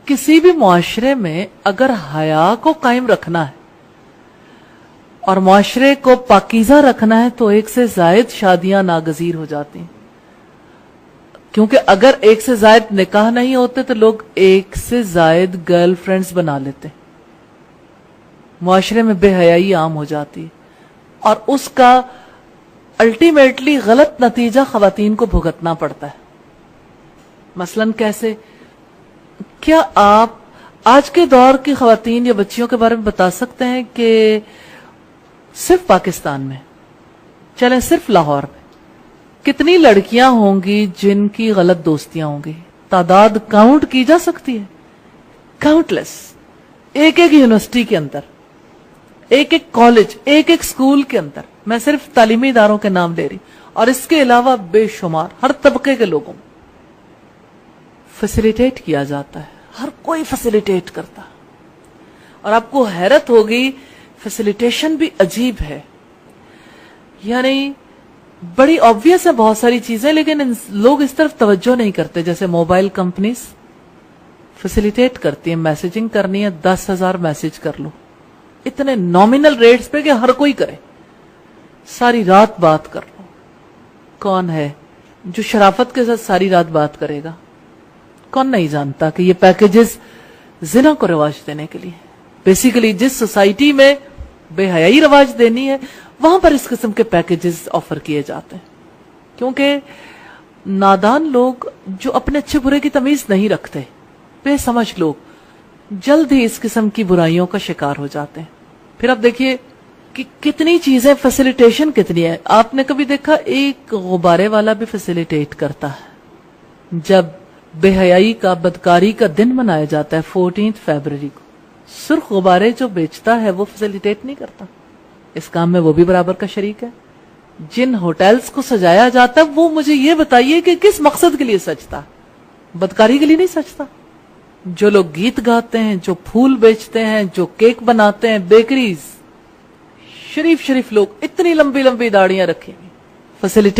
किसी भी मुआशरे में अगर हया को कायम रखना है और मुआशरे को पाकीज़ा रखना है तो एक से जायद शादियां नागजीर हो जाती हैं, क्योंकि अगर एक से जायद निकाह नहीं होते तो लोग एक से जायद गर्लफ्रेंड्स बना लेते, मुआशरे में बेहयाई आम हो जाती है और उसका अल्टीमेटली गलत नतीजा खवातीन को भुगतना पड़ता है। मसलन कैसे? क्या आप आज के दौर की खवातीन या बच्चियों के बारे में बता सकते हैं कि सिर्फ पाकिस्तान में, चलें सिर्फ लाहौर में, कितनी लड़कियां होंगी जिनकी गलत दोस्तियां होंगी? तादाद काउंट की जा सकती है, काउंटलेस। एक एक यूनिवर्सिटी के अंदर, एक एक कॉलेज, एक एक स्कूल के अंदर, मैं सिर्फ तालीमी इदारों के नाम ले रही, और इसके अलावा बेशुमार हर तबके के लोगों को फैसिलिटेट किया जाता है, हर कोई फैसिलिटेट करता। और आपको हैरत होगी, फैसिलिटेशन भी अजीब है, यानी बड़ी ऑब्वियस है बहुत सारी चीजें, लेकिन लोग इस तरफ तवज्जो नहीं करते। जैसे मोबाइल कंपनीज फैसिलिटेट करती है, मैसेजिंग करनी है 10,000 मैसेज कर लो, इतने नॉमिनल रेट्स पे कि हर कोई करे, सारी रात बात कर लो। कौन है जो शराफत के साथ सारी रात बात करेगा? कौन नहीं जानता कि ये पैकेजेस जिना को रिवाज देने के लिए, बेसिकली जिस सोसाइटी में बेहयाई रिवाज देनी है वहां पर इस किस्म के पैकेजेस ऑफर किए जाते हैं, क्योंकि नादान लोग जो अपने अच्छे बुरे की तमीज नहीं रखते, बेसमझ लोग जल्द ही इस किस्म की बुराइयों का शिकार हो जाते हैं। फिर आप देखिए कि कितनी चीजें, फैसिलिटेशन कितनी है। आपने कभी देखा एक गुब्बारे वाला भी फैसिलिटेट करता है? जब बेहयाई का, बदकारी का दिन मनाया जाता है 14 फरवरी को, सुर्ख गुब्बारे जो बेचता है वो फैसिलिटेट नहीं करता, इस काम में वो भी बराबर का शरीक है। जिन होटल्स को सजाया जाता है वो मुझे ये बताइए कि किस मकसद के लिए सजता? बदकारी के लिए नहीं सजता। जो लोग गीत गाते हैं, जो फूल बेचते हैं, जो केक बनाते हैं, बेकरीज, शरीफ शरीफ लोग, इतनी लंबी लंबी दाढ़ियां रखी हुई, फैसिलिटेट